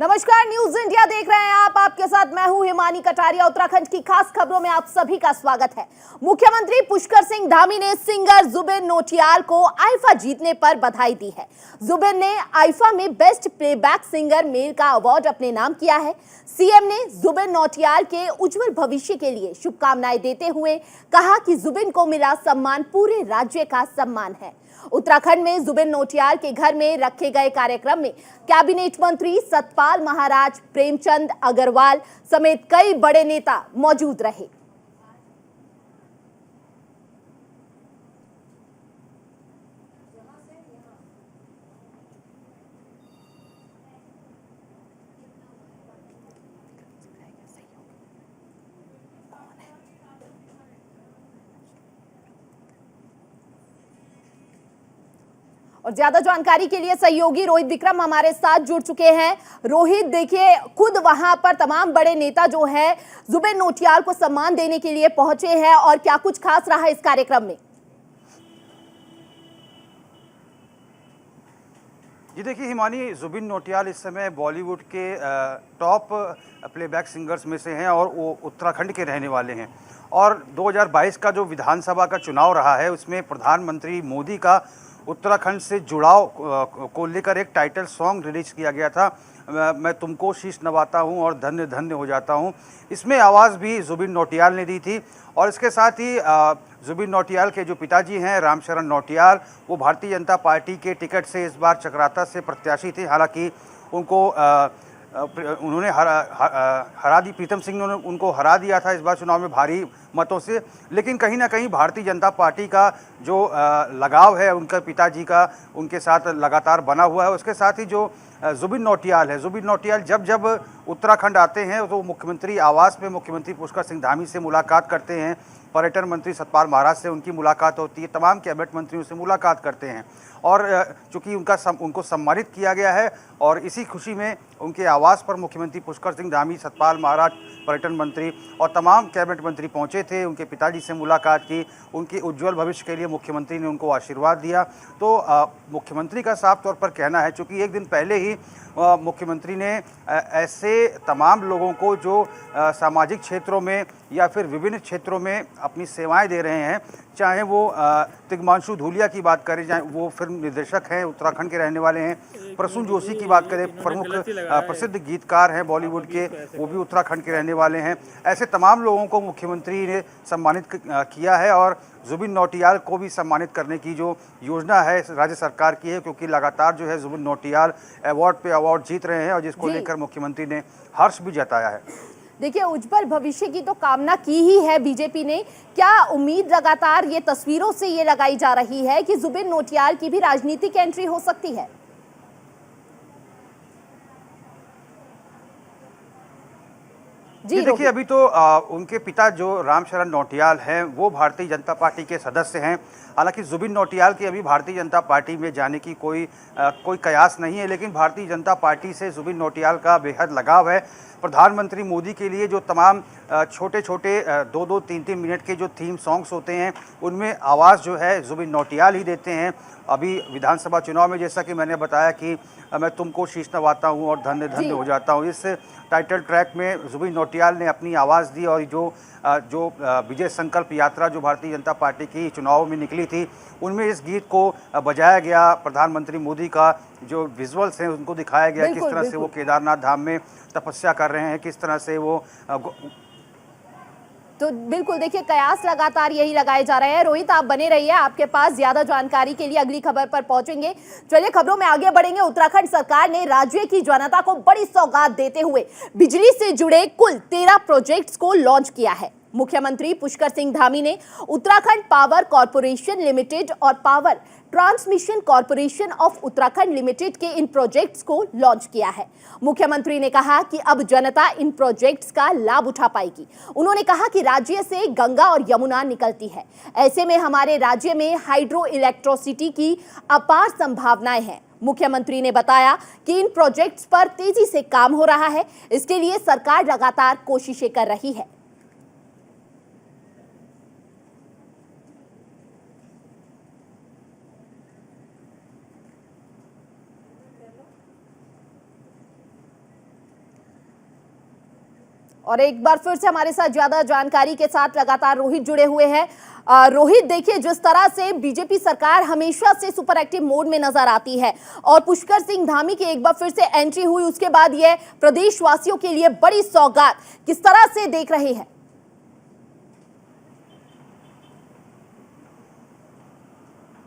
नमस्कार, news India देख रहे हैं आप। आपके साथ मैं हूं हिमानी कटारिया। उत्तराखंड की खास खबरों में आप सभी का स्वागत है। मुख्यमंत्री पुष्कर सिंह धामी ने सिंगर जुबिन नौटियाल को आईफा जीतने पर बधाई दी है। जुबिन ने आईफा में बेस्ट प्लेबैक सिंगर मेल का अवार्ड अपने नाम किया है। सीएम ने जुबिन नौटियाल के उज्जवल भविष्य के लिए शुभकामनाएं देते हुए कहा कि जुबिन को मिला सम्मान पूरे राज्य का सम्मान है। उत्तराखंड में जुबिन नौटियाल के घर में रखे गए कार्यक्रम में कैबिनेट मंत्री सतपाल महाराज, प्रेमचंद अग्रवाल समेत कई बड़े नेता मौजूद रहे। और ज्यादा जानकारी के लिए सहयोगी रोहित विक्रम हमारे साथ जुड़ चुके हैं। रोहित, देखिए, खुद वहां पर तमाम बड़े नेता जो है जुबिन नौटियाल को सम्मान देने के लिए पहुंचे हैं, और क्या कुछ खास रहा इस कार्यक्रम में? जी देखिए हिमानी, जुबिन नौटियाल इस समय बॉलीवुड के टॉप प्लेबैक सिंगर्स में से हैं और वो उत्तराखंड के रहने वाले हैं। और 2022 का जो विधानसभा का चुनाव रहा है उसमें प्रधानमंत्री मोदी का उत्तराखंड से जुड़ाव को लेकर एक टाइटल सॉन्ग रिलीज किया गया था, मैं तुमको शीश नवाता हूँ और धन्य धन्य हो जाता हूँ। इसमें आवाज़ भी जुबिन नौटियाल ने दी थी। और इसके साथ ही जुबिन नौटियाल के जो पिताजी हैं रामशरण नौटियाल, वो भारतीय जनता पार्टी के टिकट से इस बार चक्राता से प्रत्याशी थे। हालांकि उनको उन्होंने हरा दी, प्रीतम सिंह ने उनको हरा दिया था इस बार चुनाव में भारी मतों से। लेकिन कहीं ना कहीं भारतीय जनता पार्टी का जो लगाव है उनके पिताजी का उनके साथ लगातार बना हुआ है। उसके साथ ही जो जुबिन नौटियाल है, जुबिन नौटियाल जब जब उत्तराखंड आते हैं तो मुख्यमंत्री आवास में मुख्यमंत्री पुष्कर सिंह धामी से मुलाकात करते हैं, पर्यटन मंत्री सतपाल महाराज से उनकी मुलाकात होती है, तमाम कैबिनेट मंत्रियों से मुलाकात करते हैं। और चूँकि उनको सम्मानित किया गया है और इसी खुशी में उनके आवास पर मुख्यमंत्री पुष्कर सिंह धामी, सतपाल महाराज, पर्यटन मंत्री और तमाम कैबिनेट मंत्री पहुंचे थे, उनके पिताजी से मुलाकात की, उनके उज्जवल भविष्य के लिए मुख्यमंत्री ने उनको आशीर्वाद दिया। तो मुख्यमंत्री का साफ तौर पर कहना है, चूँकि एक दिन पहले ही मुख्यमंत्री ने ऐसे तमाम लोगों को जो सामाजिक क्षेत्रों में या फिर विभिन्न क्षेत्रों में अपनी सेवाएं दे रहे हैं, चाहे वो तिग्मांशु धूलिया की बात करें, चाहे वो फिल्म निर्देशक हैं, उत्तराखंड के रहने वाले हैं, प्रसून जोशी की बात करें, प्रमुख प्रसिद्ध गीतकार हैं बॉलीवुड के, वो भी उत्तराखंड के रहने वाले हैं। ऐसे तमाम लोगों को मुख्यमंत्री ने सम्मानित किया है और जुबिन नौटियाल को भी सम्मानित करने की जो योजना है राज्य सरकार की है, क्योंकि लगातार जो है जुबिन नौटियाल अवार्ड पे अवार्ड जीत रहे हैं और जिसको लेकर मुख्यमंत्री ने हर्ष भी जताया है। देखिए, उज्जवल भविष्य की तो कामना की ही है बीजेपी ने। क्या उम्मीद लगातार ये तस्वीरों से ये लगाई जा रही है कि जुबिन नौटियाल की भी राजनीतिक एंट्री हो सकती है? जी देखिए, अभी तो उनके पिता जो रामशरण नौटियाल हैं वो भारतीय जनता पार्टी के सदस्य हैं। हालांकि जुबिन नौटियाल की अभी भारतीय जनता पार्टी में जाने की कोई कयास नहीं है, लेकिन भारतीय जनता पार्टी से जुबिन नौटियाल का बेहद लगाव है। प्रधानमंत्री मोदी के लिए जो तमाम छोटे छोटे 2-2, 3-3 मिनट के जो थीम सॉन्ग्स होते हैं उनमें आवाज़ जो है जुबिन नौटियाल ही देते हैं। अभी विधानसभा चुनाव में जैसा कि मैंने बताया कि मैं तुमको शीश नवाता हूँ और धन्य धन्य हो जाता हूँ, इस टाइटल ट्रैक में जुबिन नौटियाल ने अपनी आवाज़ दी। और जो विजय संकल्प यात्रा जो भारतीय जनता पार्टी की चुनाव में निकली थी उनमें इस गीत को बजाया गया। प्रधानमंत्री मोदी का जो विजुअल्स हैं उनको दिखाया गया, किस तरह से वो केदारनाथ धाम में तपस्या कर रहे हैं, किस तरह से वो तो बिल्कुल, देखिए, कयास लगातार यही लगाए जा रहे हैं। रोहित, आप बने रहिए, आपके पास ज्यादा जानकारी के लिए अगली खबर पर पहुंचेंगे। चलिए खबरों में आगे बढ़ेंगे। उत्तराखंड सरकार ने राज्य की जनता को बड़ी सौगात देते हुए बिजली से जुड़े कुल 13 प्रोजेक्ट्स को लॉन्च किया है। मुख्यमंत्री पुष्कर सिंह धामी ने उत्तराखंड पावर कॉर्पोरेशन लिमिटेड और power transmission corporation of Uttarakhand limited के इन प्रोजेक्ट्स को लॉन्च किया है। मुख्यमंत्री ने कहा कि अब जनता इन प्रोजेक्ट्स का लाभ उठा पाएगी। उन्होंने कहा कि राज्य से गंगा और यमुना निकलती है, ऐसे में हमारे राज्य में हाइड्रो इलेक्ट्रिसिटी की अपार संभावनाएं हैं। मुख्यमंत्री ने बताया कि इन प्रोजेक्ट्स पर तेजी से काम हो रहा है, इसके लिए सरकार लगातार कोशिशें कर रही है। और एक बार फिर से हमारे साथ ज्यादा जानकारी के साथ लगातार रोहित जुड़े हुए हैं। रोहित, देखिए, जिस तरह से बीजेपी सरकार हमेशा से सुपर एक्टिव मोड में नजर आती है और पुष्कर सिंह धामी की एक बार फिर से एंट्री हुई, उसके बाद यह प्रदेशवासियों के लिए बड़ी सौगात, किस तरह से देख रहे हैं?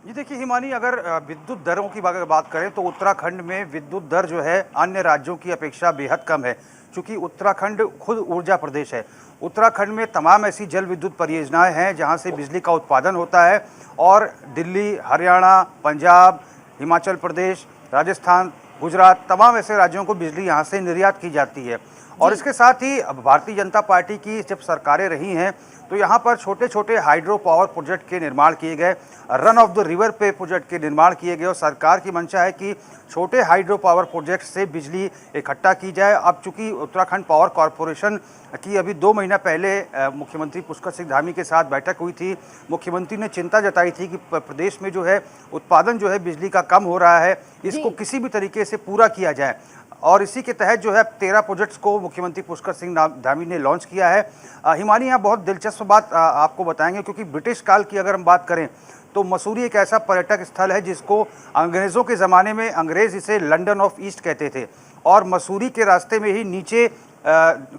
ये देखिए हिमानी, अगर विद्युत दरों की अगर बात करें तो उत्तराखंड में विद्युत दर जो है अन्य राज्यों की अपेक्षा बेहद कम है, क्योंकि उत्तराखंड खुद ऊर्जा प्रदेश है। उत्तराखंड में तमाम ऐसी जल विद्युत परियोजनाएं हैं जहां से बिजली का उत्पादन होता है और दिल्ली, हरियाणा, पंजाब, हिमाचल प्रदेश, राजस्थान, गुजरात, तमाम ऐसे राज्यों को बिजली यहां से निर्यात की जाती है। और इसके साथ ही अब भारतीय जनता पार्टी की जब सरकारें रही हैं तो यहाँ पर छोटे छोटे हाइड्रो पावर प्रोजेक्ट के निर्माण किए गए, रन ऑफ द रिवर पे प्रोजेक्ट के निर्माण किए गए और सरकार की मंशा है कि छोटे हाइड्रो पावर प्रोजेक्ट से बिजली इकट्ठा की जाए। अब चूंकि उत्तराखंड पावर कॉरपोरेशन की अभी 2 महीना पहले मुख्यमंत्री पुष्कर सिंह धामी के साथ बैठक हुई थी, मुख्यमंत्री ने चिंता जताई थी कि प्रदेश में जो है उत्पादन जो है बिजली का कम हो रहा है, इसको किसी भी तरीके से पूरा किया जाए। और इसी के तहत जो है 13 प्रोजेक्ट्स को मुख्यमंत्री पुष्कर सिंह धामी ने लॉन्च किया है। हिमानी, यहाँ बहुत दिलचस्प बात आपको बताएंगे, क्योंकि ब्रिटिश काल की अगर हम बात करें तो मसूरी एक ऐसा पर्यटक स्थल है जिसको अंग्रेज़ों के ज़माने में अंग्रेज़ इसे लंदन ऑफ ईस्ट कहते थे। और मसूरी के रास्ते में ही नीचे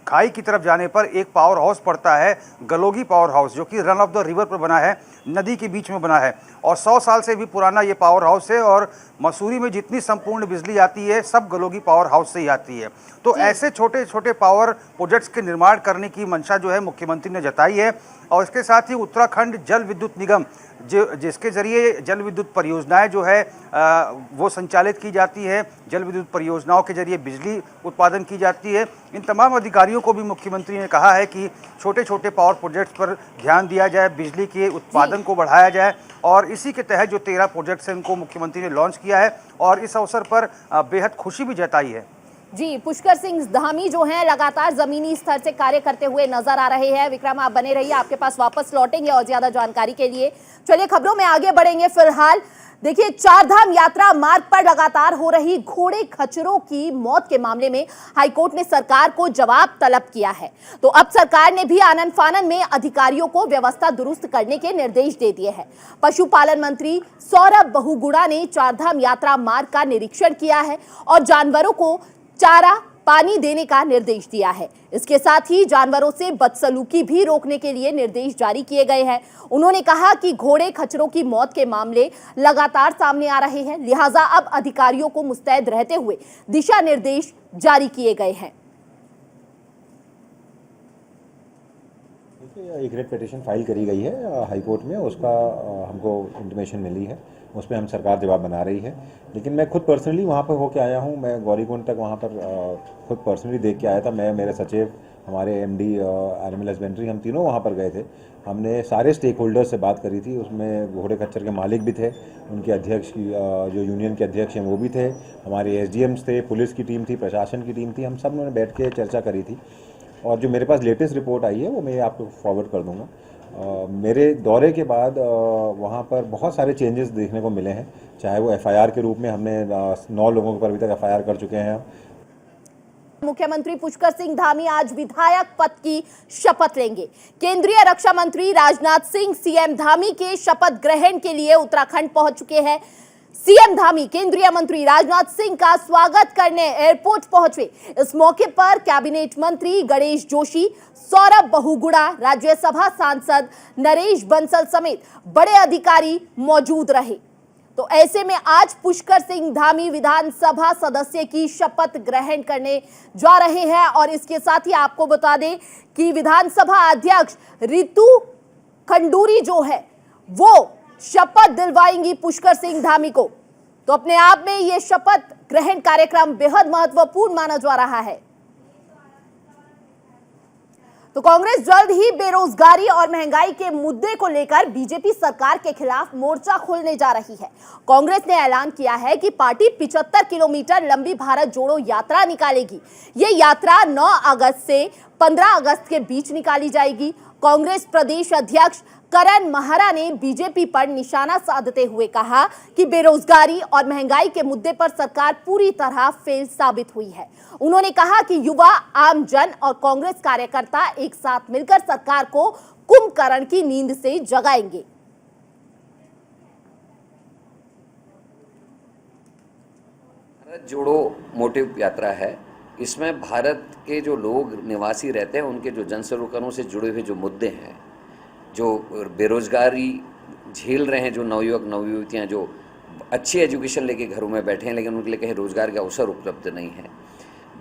खाई की तरफ जाने पर एक पावर हाउस पड़ता है, गलोगी पावर हाउस, जो कि रन ऑफ द रिवर पर बना है, नदी के बीच में बना है और 100 साल से भी पुराना ये पावर हाउस है। और मसूरी में जितनी संपूर्ण बिजली आती है सब गलोगी पावर हाउस से ही आती है। तो ऐसे छोटे छोटे पावर प्रोजेक्ट्स के निर्माण करने की मंशा जो है मुख्यमंत्री ने जताई है। और इसके साथ ही उत्तराखंड जल विद्युत निगम जिसके जरिए जल विद्युत परियोजनाएं जो है वो संचालित की जाती है, जल विद्युत परियोजनाओं के जरिए बिजली उत्पादन की जाती है, इन तमाम अधिकारियों को भी मुख्यमंत्री ने कहा है कि छोटे छोटे पावर प्रोजेक्ट्स पर ध्यान दिया जाए, बिजली के उत्पादन को बढ़ाया जाए। और इसी के तहत जो 13 प्रोजेक्ट्स हैं उनको मुख्यमंत्री ने लॉन्च किया है और इस अवसर पर बेहद खुशी भी जताई है। जी, पुष्कर सिंह धामी जो हैं लगातार जमीनी स्तर से कार्य करते हुए नजर आ रहे हैं। विक्रम, आप बने रहिए, आपके पास वापस लौटेंगे और ज्यादा जानकारी के लिए। चलिए खबरों में आगे बढ़ेंगे। फिलहाल देखिए, चारधाम यात्रा मार्ग पर लगातार हो रही घोड़े खच्चरों की मौत के मामले में हाईकोर्ट ने सरकार को जवाब तलब किया है। तो अब सरकार ने भी आनन फानन में अधिकारियों को व्यवस्था दुरुस्त करने के निर्देश दे दिए हैं। पशुपालन मंत्री सौरभ बहुगुणा ने चारधाम यात्रा मार्ग का निरीक्षण किया है और जानवरों को चारा पानी देने का निर्देश दिया है। इसके साथ ही जानवरों से बदसलूकी भी रोकने के लिए निर्देश जारी किए गए हैं। उन्होंने कहा कि घोड़े खच्चरों की मौत के मामले लगातार सामने आ रहे हैं, लिहाजा अब अधिकारियों को मुस्तैद रहते हुए दिशा निर्देश जारी किए गए हैं। एक रेट पिटीशन फाइल करी गई है हाई कोर्ट में, उसका हमको इंटीमेशन मिली है, उस पर हम सरकार जवाब बना रही है। लेकिन मैं खुद पर्सनली वहाँ पर होके आया हूँ, मैं गौरीकुंड तक वहाँ पर खुद पर्सनली देख के आया था। मैं, मेरे सचिव, हमारे एमडी एनिमल हस्बेंड्री, हम तीनों वहाँ पर गए थे। हमने सारे स्टेक होल्डर्स से बात करी थी, उसमें घोड़े खच्चर के मालिक भी थे, उनके अध्यक्ष जो यूनियन के अध्यक्ष हैं वो भी थे, हमारे एसडीएम्स थे, पुलिस की टीम थी, प्रशासन की टीम थी, हम सब ने बैठ के चर्चा करी थी। और जो मेरे पास लेटेस्ट रिपोर्ट आई है वो मैं आपको फॉरवर्ड कर दूंगा। मेरे दौरे के बाद वहाँ पर बहुत सारे चेंजेस देखने को मिले हैं, चाहे वो एफआईआर के रूप में हमने 9 लोगों के ऊपर अभी तक एफआईआर कर चुके हैं। मुख्यमंत्री पुष्कर सिंह धामी आज विधायक पद की शपथ लेंगे। केंद्रीय रक्षा मंत्री राजनाथ सिंह सीएम धामी के शपथ ग्रहण के लिए उत्तराखंड पहुंच चुके हैं। सीएम धामी केंद्रीय मंत्री राजनाथ सिंह का स्वागत करने एयरपोर्ट पहुंचे। इस मौके पर कैबिनेट मंत्री गणेश जोशी, सौरभ बहुगुणा, राज्यसभा सांसद नरेश बंसल समेत बड़े अधिकारी मौजूद रहे। तो ऐसे में आज पुष्कर सिंह धामी विधानसभा सदस्य की शपथ ग्रहण करने जा रहे हैं। और इसके साथ ही आपको बता दें कि विधानसभा अध्यक्ष रितु खंडूरी जो है वो शपथ दिलवाएंगी पुष्कर सिंह धामी को। तो अपने आप में यह शपथ ग्रहण कार्यक्रम बेहद महत्वपूर्ण माना जा रहा है। तो कांग्रेस जल्द ही बेरोजगारी और महंगाई के मुद्दे को लेकर बीजेपी सरकार के खिलाफ मोर्चा खोलने जा रही है। कांग्रेस ने ऐलान किया है कि पार्टी 75 किलोमीटर लंबी भारत जोड़ो यात्रा निकालेगी। ये यात्रा 9 अगस्त से 15 अगस्त के बीच निकाली जाएगी। कांग्रेस प्रदेश अध्यक्ष करण महरा ने बीजेपी पर निशाना साधते हुए कहा कि बेरोजगारी और महंगाई के मुद्दे पर सरकार पूरी तरह फेल साबित हुई है। उन्होंने कहा कि युवा, आम जन और कांग्रेस कार्यकर्ता एक साथ मिलकर सरकार को कुंभकर्ण की नींद से जगाएंगे। भारत जोड़ो मोटिव यात्रा है। इसमें भारत के जो लोग निवासी रहते हैं, उनके जो जन सरोकारों से जुड़े हुए जो मुद्दे हैं, जो बेरोजगारी झेल रहे हैं, जो नवयुवक नवयुवतियाँ जो अच्छी एजुकेशन लेके घरों में बैठे हैं लेकिन उनके लिए कहीं रोजगार के अवसर उपलब्ध नहीं है।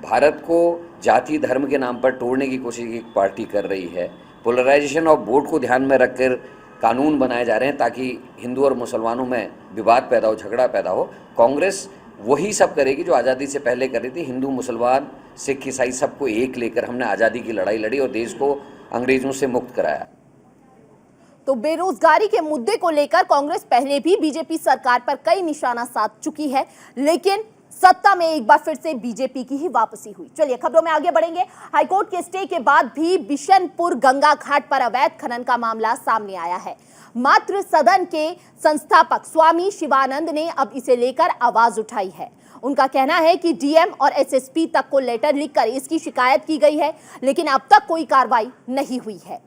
भारत को जाति धर्म के नाम पर तोड़ने की कोशिश एक पार्टी कर रही है। पोलराइजेशन ऑफ वोट को ध्यान में रखकर कानून बनाए जा रहे हैं ताकि हिंदू और मुसलमानों में विवाद पैदा हो, झगड़ा पैदा हो। कांग्रेस वही सब करेगी जो आज़ादी से पहले कर रही थी। हिंदू, मुसलमान, सिख, ईसाई सबको एक लेकर हमने आज़ादी की लड़ाई लड़ी और देश को अंग्रेजों से मुक्त कराया। तो बेरोजगारी के मुद्दे को लेकर कांग्रेस पहले भी बीजेपी सरकार पर कई निशाना साध चुकी है, लेकिन सत्ता में एक बार फिर से बीजेपी की ही वापसी हुई। चलिए खबरों में आगे बढ़ेंगे। हाईकोर्ट के स्टे के बाद भी बिशनपुर गंगा घाट पर अवैध खनन का मामला सामने आया है। मात्र सदन के संस्थापक स्वामी शिवानंद ने अब इसे लेकर आवाज उठाई है। उनका कहना है कि डीएम और एसएसपी तक को लेटर लिखकर इसकी शिकायत की गई है, लेकिन अब तक कोई कार्रवाई नहीं हुई है।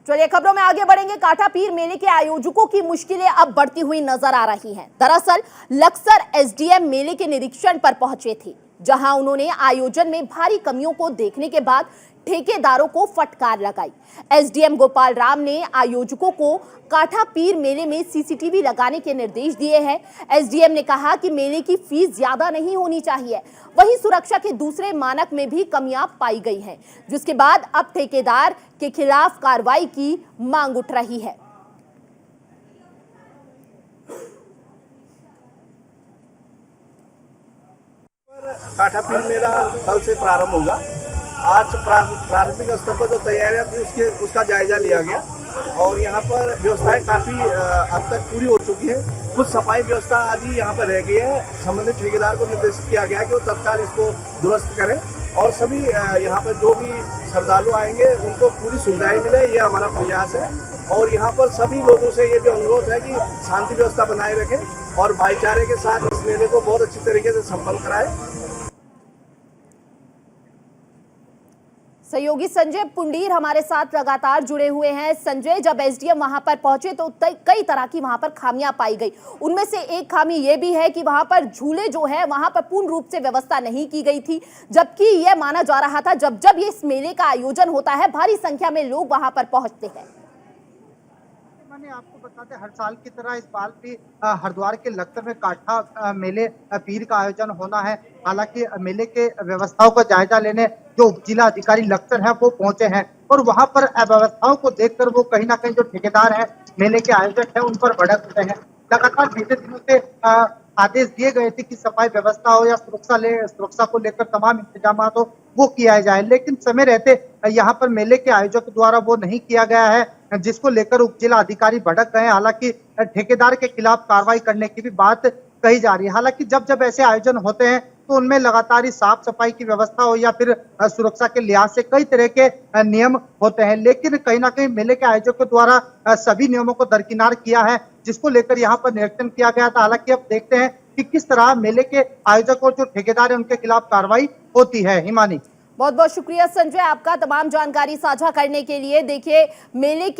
चलिए खबरों में आगे बढ़ेंगे। कांटा पीर मेले के आयोजकों की मुश्किलें अब बढ़ती हुई नजर आ रही हैं। दरअसल लक्सर एसडीएम मेले के निरीक्षण पर पहुंचे थे, जहां उन्होंने आयोजन में भारी कमियों को देखने के बाद ठेकेदारों को फटकार लगाई। एसडीएम गोपाल राम ने आयोजकों को कांटा पीर मेले में सीसीटीवी लगाने के निर्देश दिए हैं। एसडीएम ने कहा कि मेले की फीस ज्यादा नहीं होनी चाहिए। वहीं सुरक्षा के दूसरे मानक में भी कमियां पाई गई हैं, जिसके बाद अब ठेकेदार के खिलाफ कार्रवाई की मांग उठ रही है। कांटा पीर मेला कल से प्रारंभ होगा। आज प्राथमिक स्तर पर जो तैयारियां थी उसका जायजा लिया गया और यहाँ पर व्यवस्थाएं काफ़ी अब तक पूरी हो चुकी है। कुछ सफाई व्यवस्था आदि यहाँ पर रह गई है। संबंधित ठेकेदार को निर्देशित किया गया है कि वो तत्काल इसको दुरुस्त करें और सभी यहाँ पर जो भी श्रद्धालु आएंगे उनको पूरी सुविधाएं मिले, ये हमारा प्रयास है। और यहाँ पर सभी लोगों से ये भी अनुरोध है कि शांति व्यवस्था बनाए रखें और भाईचारे के साथ इस मेले को बहुत अच्छी तरीके से संपन्न कराएं। सहयोगी संजय पुंडीर हमारे साथ लगातार जुड़े हुए हैं। संजय, जब एसडीएम वहां पर पहुंचे तो कई तरह की वहां पर खामियां पाई गई। उनमें से एक खामी यह भी है कि वहां पर झूले जो है वहां पर पूर्ण रूप से व्यवस्था नहीं की गई थी, जबकि यह माना जा रहा था जब जब ये इस मेले का आयोजन होता है भारी संख्या में लोग वहां पर पहुंचते हैं। मैंने आपको बताते हर साल की तरह इस साल भी हरिद्वार के लक्सर में कांटा मेले पीर का आयोजन होना है। हालांकि मेले के व्यवस्थाओं का जायजा लेने जो जिला अधिकारी लक्सर है वो पहुंचे हैं और वहां पर अव्यवस्थाओं को देखकर वो कहीं ना कहीं जो ठेकेदार है, मेले के आयोजक है, उन पर भड़क उठे हैं। लगातार बीते दिनों से आदेश दिए गए थे कि सफाई व्यवस्था हो या सुरक्षा को लेकर तमाम इंतजाम हो वो किया जाए, लेकिन समय रहते यहाँ पर मेले के आयोजक द्वारा वो नहीं किया गया है, जिसको लेकर उप जिला अधिकारी भड़क गए। हालांकि ठेकेदार के खिलाफ कार्रवाई करने की भी बात कही जा रही है। हालांकि जब जब ऐसे आयोजन होते हैं तो उनमें लगातार ही साफ सफाई की व्यवस्था हो या फिर सुरक्षा के लिहाज से कई तरह के नियम होते हैं, लेकिन कहीं ना कहीं मेले के आयोजकों द्वारा सभी नियमों को दरकिनार किया है, जिसको लेकर यहाँ पर निरीक्षण किया गया था। हालांकि अब देखते हैं कि किस तरह मेले के आयोजक और जो ठेकेदार है उनके खिलाफ कार्रवाई होती है। हिमानी, बहुत बहुत शुक्रिया संजय आपका तमाम जानकारी साझा करने के लिए। देखिए मेले के